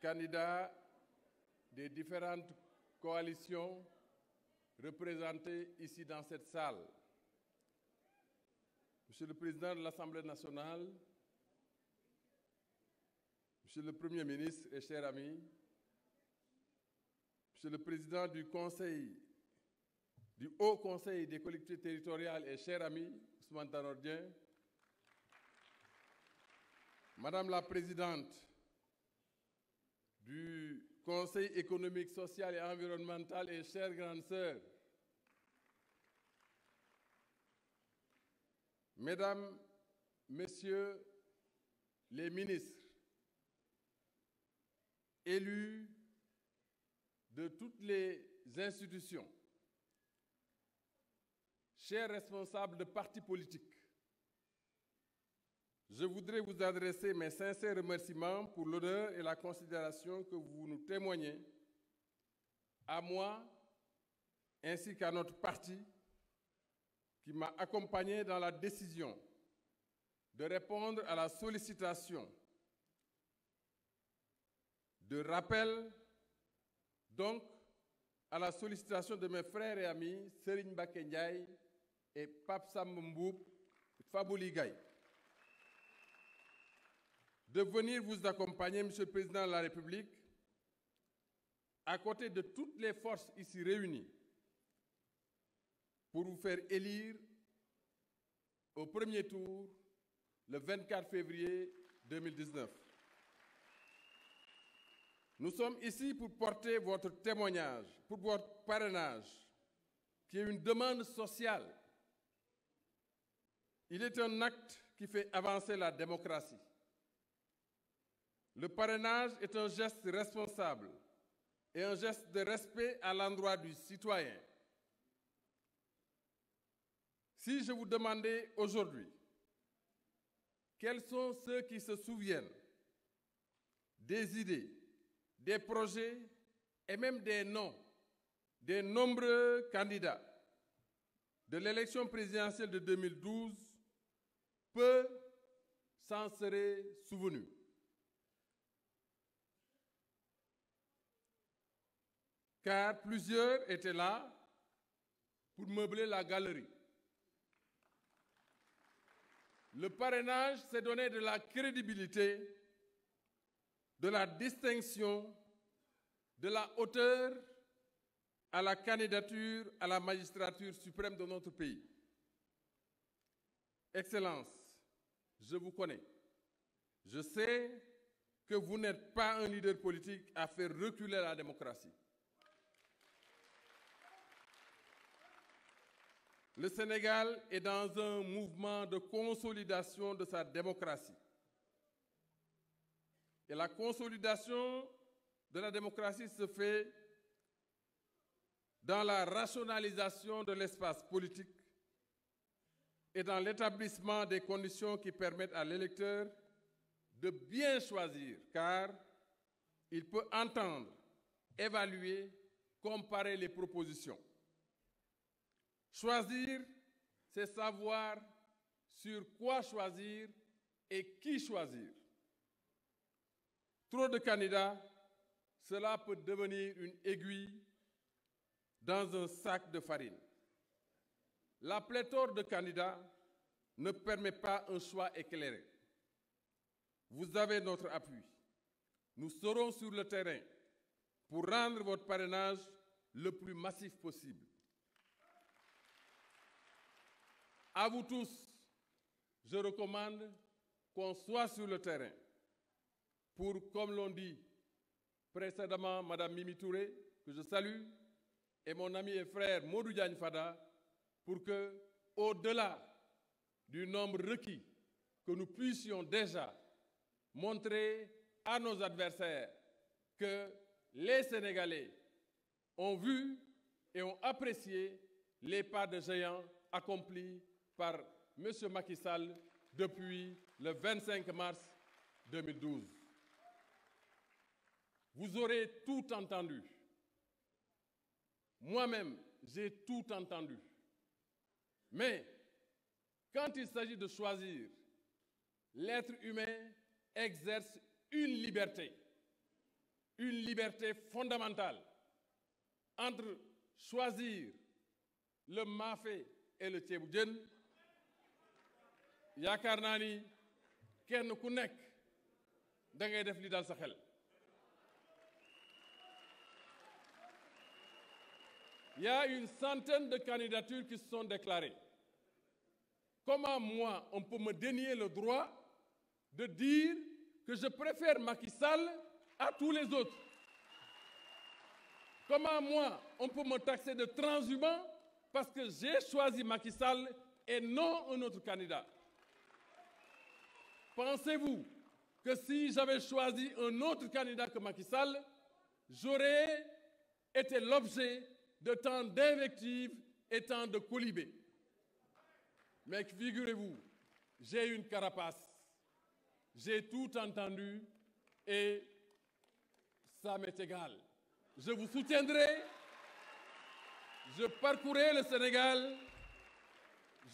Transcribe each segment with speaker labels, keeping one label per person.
Speaker 1: candidats des différentes coalitions représentées ici dans cette salle, Monsieur le Président de l'Assemblée nationale, Monsieur le Premier ministre et chers amis, Monsieur le Président du Haut Conseil des collectivités territoriales et cher ami, Ousmane Tanor Dieng, Madame la Présidente du Conseil économique, social et environnemental et chère grande sœur, Mesdames, Messieurs les ministres, élus de toutes les institutions, chers responsables de partis politiques, je voudrais vous adresser mes sincères remerciements pour l'honneur et la considération que vous nous témoignez, à moi ainsi qu'à notre parti, qui m'a accompagné dans la décision de répondre à la sollicitation de rappel, donc à la sollicitation de mes frères et amis Serigne Mbacké Ndiaye et Pape Samba Mboup Fabouli Gaye, de venir vous accompagner, Monsieur le Président de la République, à côté de toutes les forces ici réunies, pour vous faire élire au premier tour le 24 février 2019. Nous sommes ici pour porter votre témoignage, pour votre parrainage, qui est une demande sociale. Il est un acte qui fait avancer la démocratie. Le parrainage est un geste responsable et un geste de respect à l'endroit du citoyen. Si je vous demandais aujourd'hui quels sont ceux qui se souviennent des idées, des projets et même des noms des nombreux candidats de l'élection présidentielle de 2012, peu s'en seraient souvenus. Car plusieurs étaient là pour meubler la galerie. Le parrainage, c'est donner de la crédibilité, de la distinction, de la hauteur à la candidature à la magistrature suprême de notre pays. Excellences, je vous connais. Je sais que vous n'êtes pas un leader politique à faire reculer la démocratie. Le Sénégal est dans un mouvement de consolidation de sa démocratie. Et la consolidation de la démocratie se fait dans la rationalisation de l'espace politique et dans l'établissement des conditions qui permettent à l'électeur de bien choisir, car il peut entendre, évaluer, comparer les propositions. Choisir, c'est savoir sur quoi choisir et qui choisir. Trop de candidats, cela peut devenir une aiguille dans un sac de farine. La pléthore de candidats ne permet pas un choix éclairé. Vous avez notre appui. Nous serons sur le terrain pour rendre votre parrainage le plus massif possible. À vous tous, je recommande qu'on soit sur le terrain pour, comme l'ont dit précédemment Madame Mimi Touré, que je salue, et mon ami et frère Modou Diagne Fada, pour que, au-delà du nombre requis, que nous puissions déjà montrer à nos adversaires que les Sénégalais ont vu et ont apprécié les pas de géant accomplis par M. Macky Sall depuis le 25 mars 2012. Vous aurez tout entendu. Moi-même, j'ai tout entendu. Mais quand il s'agit de choisir, l'être humain exerce une liberté. une liberté fondamentale entre choisir le mafé et le ceebu jën yaakaar naa ni kenn ku nekk da ngay def li dal sa xel. Il y a une centaine de candidatures qui se sont déclarées. Comment moi, on peut me dénier le droit de dire que je préfère Macky Sall à tous les autres? Comment moi, on peut me taxer de transhumant parce que j'ai choisi Macky Sall et non un autre candidat? Pensez-vous que si j'avais choisi un autre candidat que Macky Sall, j'aurais été l'objet de tant d'invectives et tant de colibés? Mais figurez-vous, j'ai une carapace, j'ai tout entendu et ça m'est égal. Je vous soutiendrai, je parcourrai le Sénégal,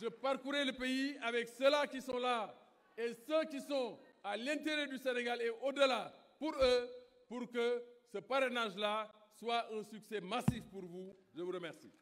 Speaker 1: je parcourrai le pays avec ceux-là qui sont là et ceux qui sont à l'intérieur du Sénégal et au-delà pour eux, pour que ce parrainage-là soit un succès massif pour vous. Je vous remercie.